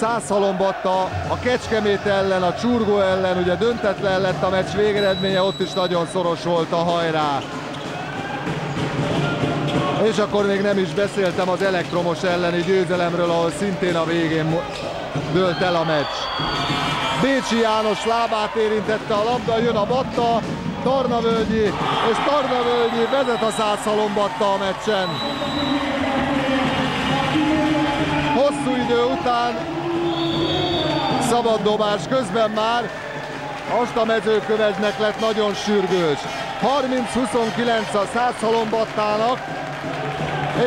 Szászhalombatta a Kecskemét ellen, a Csurgó ellen, ugye döntetlen lett a meccs végeredménye, ott is nagyon szoros volt a hajrá. És akkor még nem is beszéltem az Elektromos elleni győzelemről, ahol szintén a végén dőlt el a meccs. Bécsi János lábát érintette a labda, jön a Batta, Tarnavölgyi, és Tarnavölgyi vezet a Szászhalombatta a meccsen. Hosszú idő után szabaddobás közben már Asta-mezőkövesdnek lett nagyon sürgős. 30-29 a Szászhalombattának,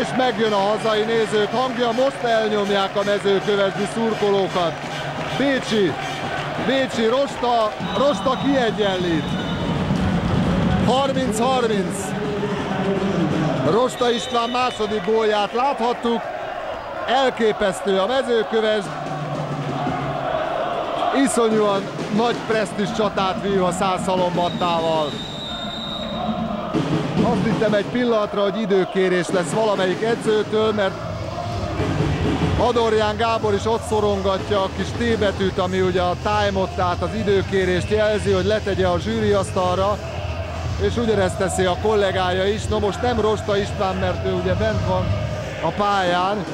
és megjön a hazai nézők hangja, most elnyomják a mezőkövesdi szurkolókat. Bécsi, Rosta kiegyenlít. 30-30. Rosta István második gólját láthattuk. Elképesztő a Mezőkövesd. Iszonyúan nagy presztízs csatát vív a Szászhalombattával. Azt hittem egy pillanatra, hogy időkérés lesz valamelyik edzőtől, mert Adorján Gábor is ott szorongatja a kis T betűt, ami ugye a time-ot, tehát az időkérést jelzi, hogy letegye a zsűriasztalra, és ugyanezt teszi a kollégája is. No most nem Rosta István, mert ő ugye bent van a pályán,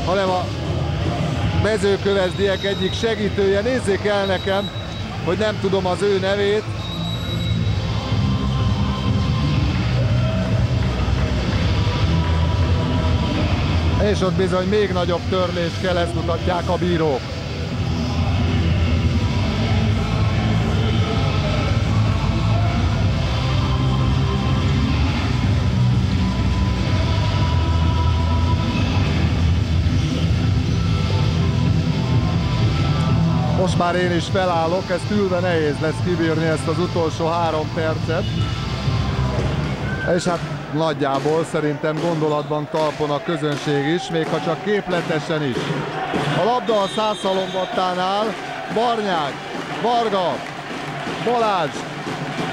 hanem a mezőkövesdiek egyik segítője. Nézzék el nekem, hogy nem tudom az ő nevét. És ott bizony még nagyobb törlés kell, ezt mutatják a bírók. Most már én is felállok, ezt ülve nehéz lesz kibírni ezt az utolsó 3 percet. És hát nagyjából szerintem gondolatban talpon a közönség is, még ha csak képletesen is. A labda a Szászhalombattánál, Barnyák, Varga, Balázs,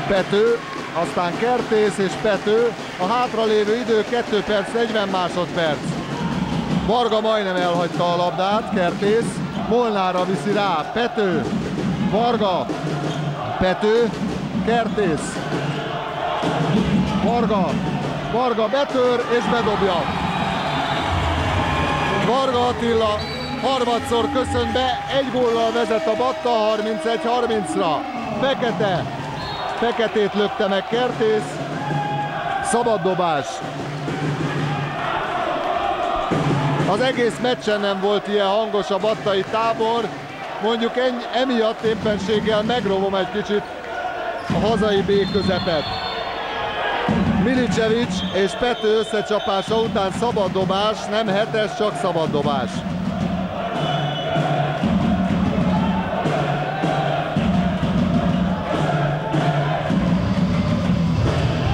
Pető, aztán Kertész és Pető. A hátralévő idő 2 perc 40 másodperc. Varga majdnem elhagyta a labdát, Kertész, Molnárra viszi rá, Pető, Varga, Pető, Kertész, Varga betör és bedobja. Varga Attila harmadszor köszön be, 1 góllal vezet a Batta 31-30-ra. Feketét lökte meg Kertész, szabaddobás. Az egész meccsen nem volt ilyen hangos a battai tábor, mondjuk emiatt éppenséggel megrovom egy kicsit a hazai B közepet. Milicevic és Pető összecsapása után szabaddobás, nem 7-es, csak szabaddobás.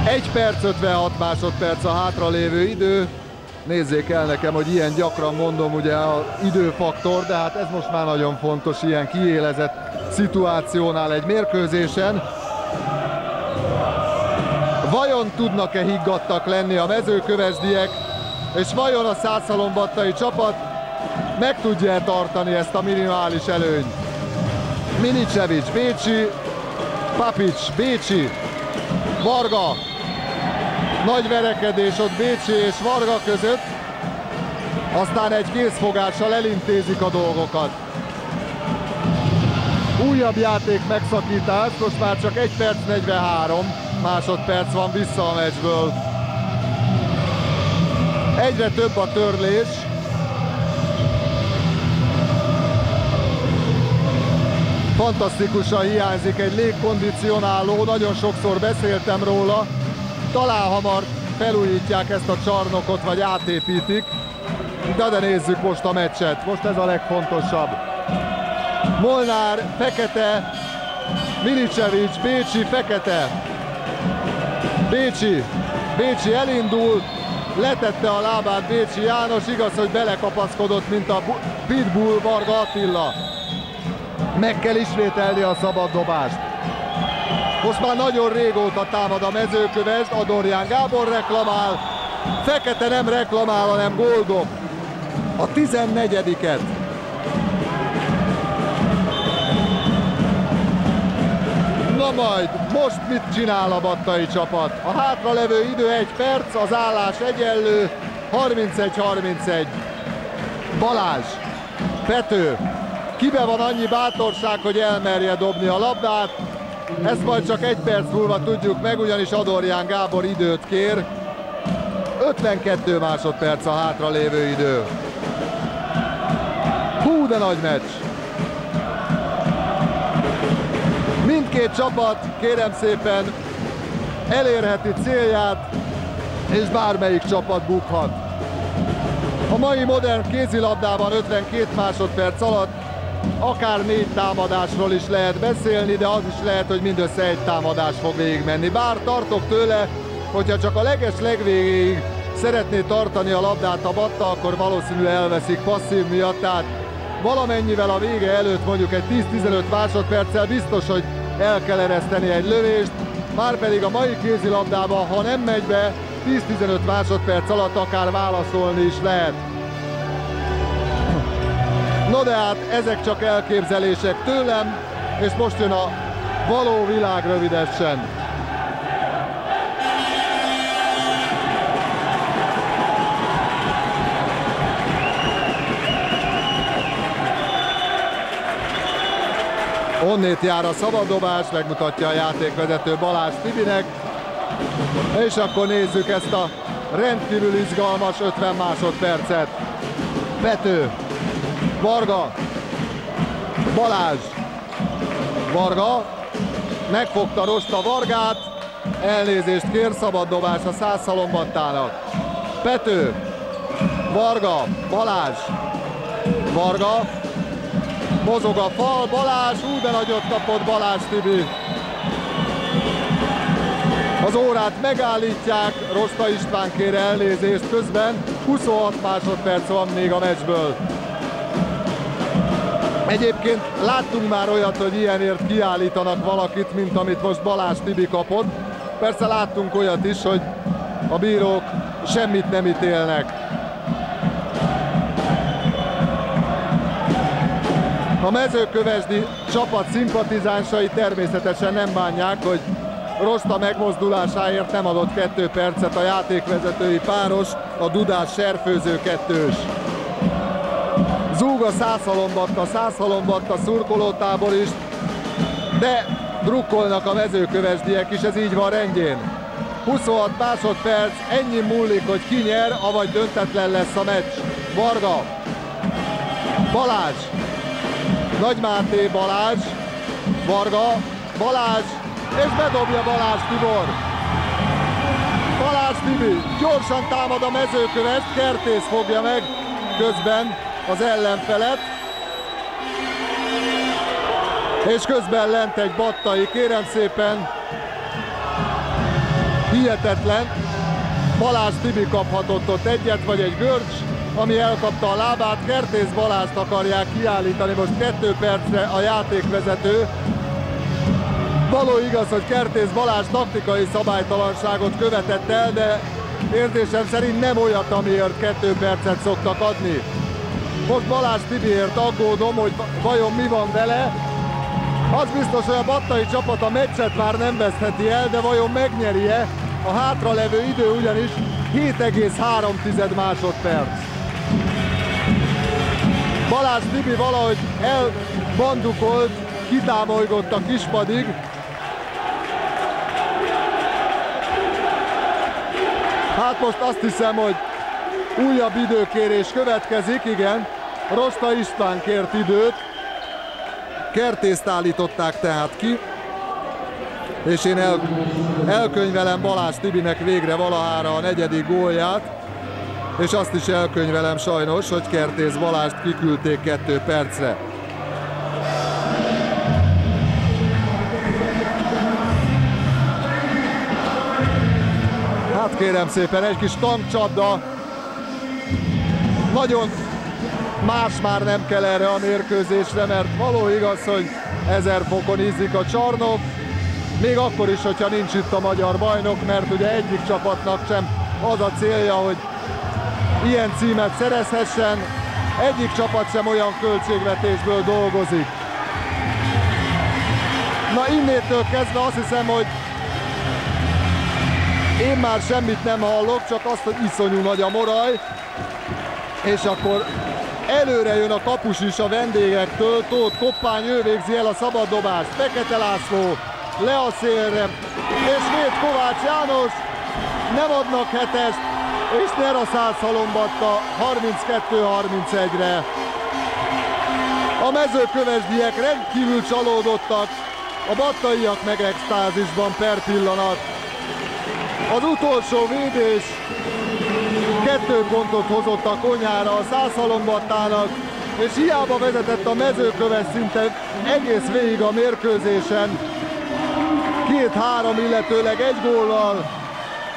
Egy perc 56 másodperc a hátralévő idő. Nézzék el nekem, hogy ilyen gyakran mondom ugye az időfaktor, de hát ez most már nagyon fontos ilyen kiélezett szituációnál egy mérkőzésen. Vajon tudnak-e higgadtak lenni a mezőkövesdiek, és vajon a szászhalombattai csapat meg tudja tartani ezt a minimális előnyt? Milicevic, Bécsi, Papics, Bécsi, Varga. Nagy verekedés ott Bécsi és Varga között, aztán egy kézfogással elintézik a dolgokat. Újabb játék megszakítás, most már csak 1 perc 43 másodperc van vissza a meccsből. Egyre több a törlés. Fantasztikusan hiányzik egy légkondicionáló, nagyon sokszor beszéltem róla. Talán hamar felújítják ezt a csarnokot, vagy átépítik. De nézzük most a meccset, most ez a legfontosabb. Molnár, Fekete, Milicevic, Bécsi, Fekete. Bécsi elindul, letette a lábát Bécsi János, igaz, hogy belekapaszkodott, mint a pitbull Varga Attila. Meg kell ismételni a szabaddobást. Most már nagyon régóta támad a mezőkövesd, Adorján Gábor reklamál, Fekete nem reklamál, hanem góldob. A 14-et. majd most mit csinál a battai csapat? A hátralevő idő 1 perc, az állás egyenlő, 31-31. Balázs, Pető, kibe van annyi bátorság, hogy elmerje dobni a labdát? Ezt majd csak 1 perc múlva tudjuk meg, ugyanis Adorján Gábor időt kér. 52 másodperc a hátralévő idő. Hú, de nagy meccs! Mindkét csapat, kérem szépen, elérheti célját, és bármelyik csapat bukhat. A mai modern kézilabdában 52 másodperc alatt akár 4 támadásról is lehet beszélni, de az is lehet, hogy mindössze 1 támadás fog végigmenni. Bár tartok tőle, hogyha csak a legvégéig szeretné tartani a labdát a batta, akkor valószínű elveszik passzív miatt, tehát valamennyivel a vége előtt, mondjuk egy 10-15 másodperccel biztos, hogy el kell ereszteni egy lövést, márpedig a mai kézilabdában, ha nem megy be, 10-15 másodperc alatt akár válaszolni is lehet. No de hát ezek csak elképzelések tőlem, és most jön a való világ rövidesen. Onnét jár a szabaddobás, megmutatja a játékvezető Balázs Tibinek. És akkor nézzük ezt a rendkívül izgalmas 50 másodpercet. Pető, Varga, Balázs, Varga, megfogta Rosta Vargát, elnézést kér, szabaddobás a Szászhalombattának. Pető, Varga, Balázs, Varga, mozog a fal, Balázs, de nagyot kapott Balázs Tibi. Az órát megállítják, Rosta István kér elnézést közben, 26 másodperc van még a meccsből. Egyébként láttunk már olyat, hogy ilyenért kiállítanak valakit, mint amit most Balázs Tibi kapott. Persze láttunk olyat is, hogy a bírók semmit nem ítélnek. A mezőkövesdi csapat szimpatizánsai természetesen nem bánják, hogy Rosta megmozdulásáért nem adott 2 percet a játékvezetői páros, a Dudás Serfőző kettős. Zúg a Szászhalombatta szurkolótábor is, de drukkolnak a mezőkövesdiek is, ez így van rendjén. 26 másodperc, ennyi múlik, hogy ki nyer, avagy döntetlen lesz a meccs. Varga, Balázs, Nagy Máté, Balázs, Varga, Balázs, és bedobja Balázs Tibor. Balázs Tibi gyorsan támad a mezőkövest, Kertész fogja meg közben az ellenfelet. És közben lent egy battai, kérem szépen, hihetetlen. Balázs Tibi kaphatott ott egyet, vagy egy görcs, ami elkapta a lábát. Kertész Balázst akarják kiállítani most 2 percre a játékvezető. Való igaz, hogy Kertész Balázs taktikai szabálytalanságot követett el, de érzésem szerint nem olyat, amiért 2 percet szoktak adni. Most Balázs Tibiért aggódom, hogy vajon mi van vele. Az biztos, hogy a battai csapat a meccset már nem vesztheti el, de vajon megnyeri-e? A hátralevő idő ugyanis 7,3 másodperc. Balázs Tibi valahogy elbandukolt, kitámolygott a kispadig. Hát most azt hiszem, hogy újabb időkérés következik, igen. Rosta István kért időt. Kertészt állították tehát ki. És én elkönyvelem Balázs Tibinek végre valahára a 4. gólját. És azt is elkönyvelem sajnos, hogy Kertész Balást kiküldték 2 percre. Hát kérem szépen, egy kis tankcsapda. Nagyon más már nem kell erre a mérkőzésre, mert való igaz, hogy 1000 fokon izzik a csarnok. Még akkor is, hogyha nincs itt a magyar bajnok, mert ugye egyik csapatnak sem az a célja, hogy ilyen címet szerezhessen. Egyik csapat sem olyan költségvetésből dolgozik. Na innétől kezdve azt hiszem, hogy én már semmit nem hallok, csak azt, hogy iszonyú nagy a moraj. És akkor előre jön a kapus is a vendégektől, Tóth Koppány, ő végzi el a szabaddobást. Fekete László le a szélre, és véd Kovács János, nem adnak hetest, és nyer a Szászhalombatta 32-31-re. A mezőkövesdiek rendkívül csalódottak, a battaiak meg extázisban per pillanat. Az utolsó védés 2 pontot hozott a konyhára a Szászhalombattának, és hiába vezetett a Mezőköves szinte egész végig a mérkőzésen 2-3, illetőleg 1 góllal,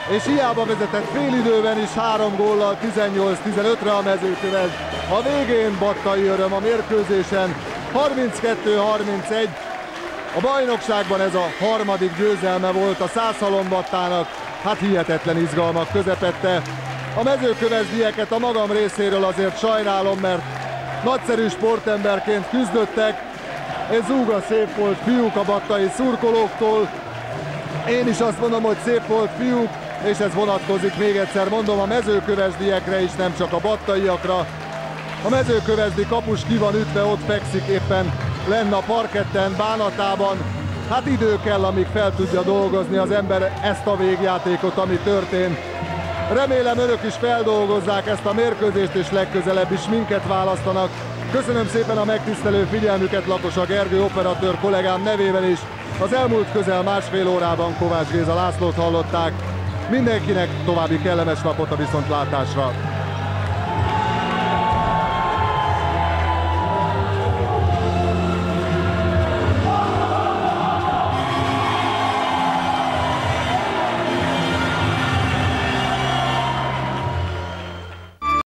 és hiába vezetett félidőben is 3 góllal 18-15-re a Mezőköves. A végén battai öröm a mérkőzésen 32-31. A bajnokságban ez a 3. győzelme volt a Szászhalombattának, hát hihetetlen izgalmak közepette. A mezőkövesdieket a magam részéről azért sajnálom, mert nagyszerű sportemberként küzdöttek, és zúga szép volt fiúk a battai szurkolóktól. Én is azt mondom, hogy szép volt fiúk, és ez vonatkozik, még egyszer mondom, a mezőkövesdiekre is, nem csak a battaiakra. A mezőkövesdi kapus ki van ütve, ott fekszik éppen lenn a parketten, bánatában. Hát idő kell, amíg fel tudja dolgozni az ember ezt a végjátékot, ami történt. Remélem önök is feldolgozzák ezt a mérkőzést, és legközelebb is minket választanak. Köszönöm szépen a megtisztelő figyelmüket, Lakosa Gergő operatőr kollégám nevében is. Az elmúlt közel másfél órában Kovács Géza Lászlót hallották. Mindenkinek további kellemes napot, a viszontlátásra!